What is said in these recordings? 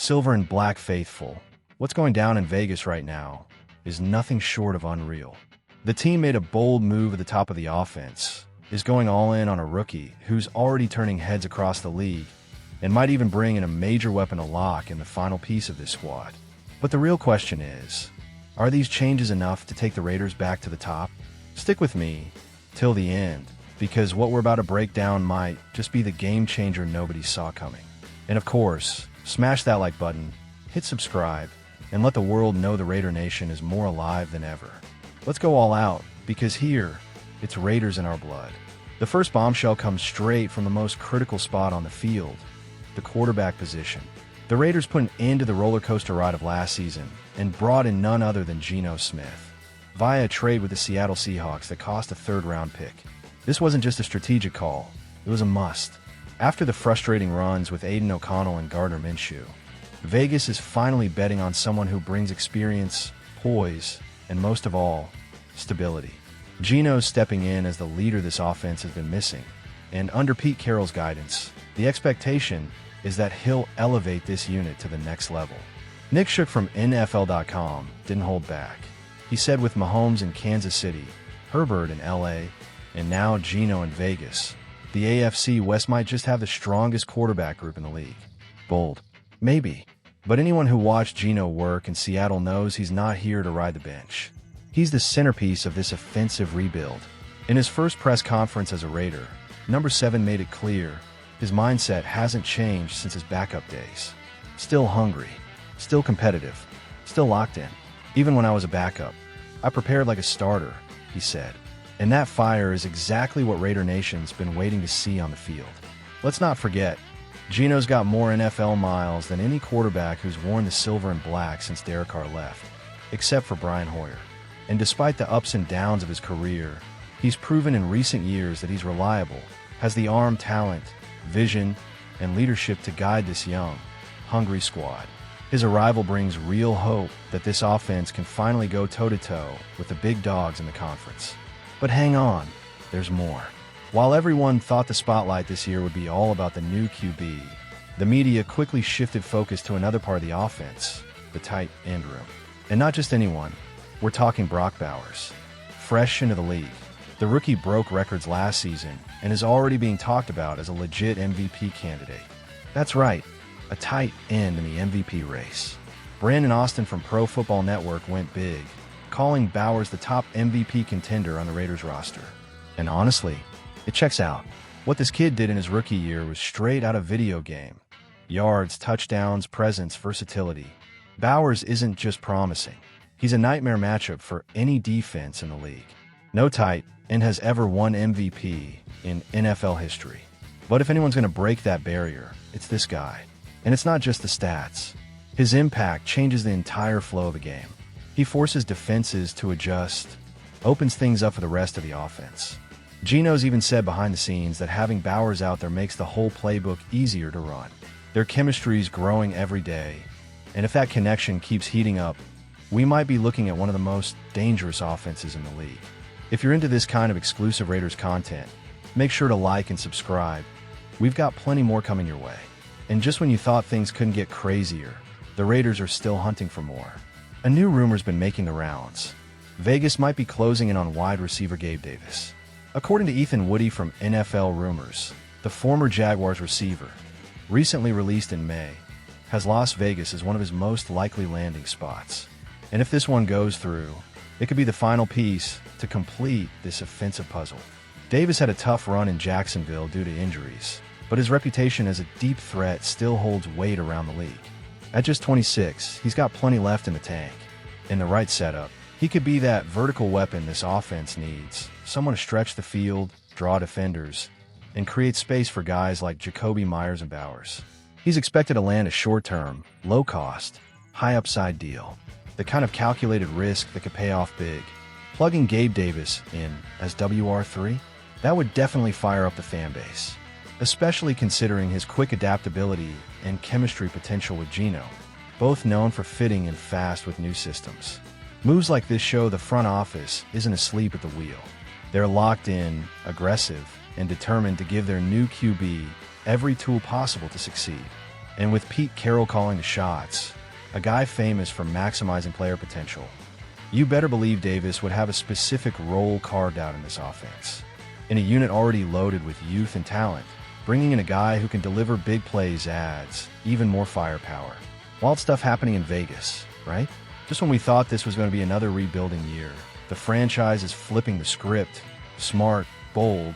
Silver and black faithful. What's going down in Vegas right now is nothing short of unreal. The team made a bold move at the top of the offense, is going all in on a rookie who's already turning heads across the league and might even bring in a major weapon to lock in the final piece of this squad. But the real question is, are these changes enough to take the Raiders back to the top? Stick with me till the end, because what we're about to break down might just be the game changer nobody saw coming. And of course, smash that like button, hit subscribe, and let the world know the Raider Nation is more alive than ever. Let's go all out, because here, it's Raiders in our blood. The first bombshell comes straight from the most critical spot on the field, the quarterback position. The Raiders put an end to the roller coaster ride of last season and brought in none other than Geno Smith via a trade with the Seattle Seahawks that cost a third-round pick. This wasn't just a strategic call, it was a must. After the frustrating runs with Aiden O'Connell and Gardner Minshew, Vegas is finally betting on someone who brings experience, poise, and most of all, stability. Geno's stepping in as the leader this offense has been missing, and under Pete Carroll's guidance, the expectation is that he'll elevate this unit to the next level. Nick Shook from NFL.com didn't hold back. He said with Mahomes in Kansas City, Herbert in LA, and now Geno in Vegas, the AFC West might just have the strongest quarterback group in the league. Bold. Maybe. But anyone who watched Geno work in Seattle knows he's not here to ride the bench. He's the centerpiece of this offensive rebuild. In his first press conference as a Raider, number 7 made it clear his mindset hasn't changed since his backup days. Still hungry, still competitive, still locked in. Even when I was a backup, I prepared like a starter, he said. And that fire is exactly what Raider Nation's been waiting to see on the field. Let's not forget, Geno's got more NFL miles than any quarterback who's worn the silver and black since Derek Carr left, except for Brian Hoyer. And despite the ups and downs of his career, he's proven in recent years that he's reliable, has the arm talent, vision, and leadership to guide this young, hungry squad. His arrival brings real hope that this offense can finally go toe-to-toe with the big dogs in the conference. But hang on, there's more. While everyone thought the spotlight this year would be all about the new QB, the media quickly shifted focus to another part of the offense, the tight end room. And not just anyone, we're talking Brock Bowers. Fresh into the league, the rookie broke records last season and is already being talked about as a legit MVP candidate. That's right, a tight end in the MVP race. Brandon Austin from Pro Football Network went big, calling Bowers the top MVP contender on the Raiders roster. And honestly, it checks out. What this kid did in his rookie year was straight out of video game. Yards, touchdowns, presence, versatility. Bowers isn't just promising. He's a nightmare matchup for any defense in the league. No tight end has ever won MVP in NFL history. But if anyone's going to break that barrier, it's this guy. And it's not just the stats. His impact changes the entire flow of the game. He forces defenses to adjust, opens things up for the rest of the offense. Geno's even said behind the scenes that having Bowers out there makes the whole playbook easier to run. Their chemistry's growing every day, and if that connection keeps heating up, we might be looking at one of the most dangerous offenses in the league. If you're into this kind of exclusive Raiders content, make sure to like and subscribe. We've got plenty more coming your way. And just when you thought things couldn't get crazier, the Raiders are still hunting for more. A new rumor's been making the rounds. Vegas might be closing in on wide receiver Gabe Davis. According to Ethan Woody from NFL Rumors, the former Jaguars receiver, recently released in May, has Las Vegas as one of his most likely landing spots. And if this one goes through, it could be the final piece to complete this offensive puzzle. Davis had a tough run in Jacksonville due to injuries, but his reputation as a deep threat still holds weight around the league. At just 26, he's got plenty left in the tank. In the right setup, he could be that vertical weapon this offense needs, someone to stretch the field, draw defenders, and create space for guys like Jacoby Myers and Bowers. He's expected to land a short-term, low-cost, high-upside deal, the kind of calculated risk that could pay off big. Plugging Gabe Davis in as WR3? That would definitely fire up the fan base, especially considering his quick adaptability and chemistry potential with Geno, both known for fitting in fast with new systems. Moves like this show the front office isn't asleep at the wheel. They're locked in, aggressive, and determined to give their new QB every tool possible to succeed. And with Pete Carroll calling the shots, a guy famous for maximizing player potential, you better believe Davis would have a specific role carved out in this offense. In a unit already loaded with youth and talent, bringing in a guy who can deliver big plays adds even more firepower. Wild stuff happening in Vegas, right? Just when we thought this was going to be another rebuilding year, the franchise is flipping the script. Smart, bold,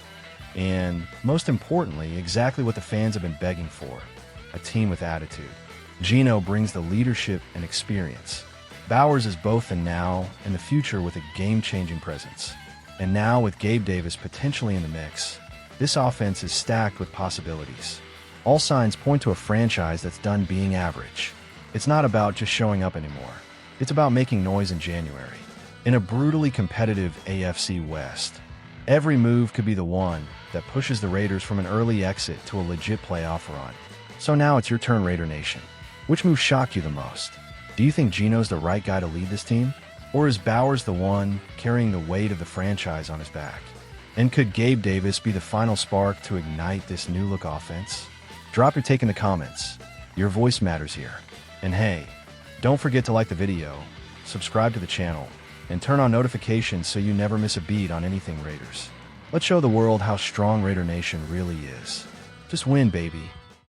and most importantly, exactly what the fans have been begging for: a team with attitude. Gino brings the leadership and experience. Bowers is both the now and the future with a game-changing presence. And now with Gabe Davis potentially in the mix, this offense is stacked with possibilities. All signs point to a franchise that's done being average. It's not about just showing up anymore. It's about making noise in January. In a brutally competitive AFC West, every move could be the one that pushes the Raiders from an early exit to a legit playoff run. So now it's your turn, Raider Nation. Which move shocked you the most? Do you think Gino's the right guy to lead this team? Or is Bowers the one carrying the weight of the franchise on his back? And could Gabe Davis be the final spark to ignite this new-look offense? Drop your take in the comments. Your voice matters here. And hey, don't forget to like the video, subscribe to the channel, and turn on notifications so you never miss a beat on anything Raiders. Let's show the world how strong Raider Nation really is. Just win, baby.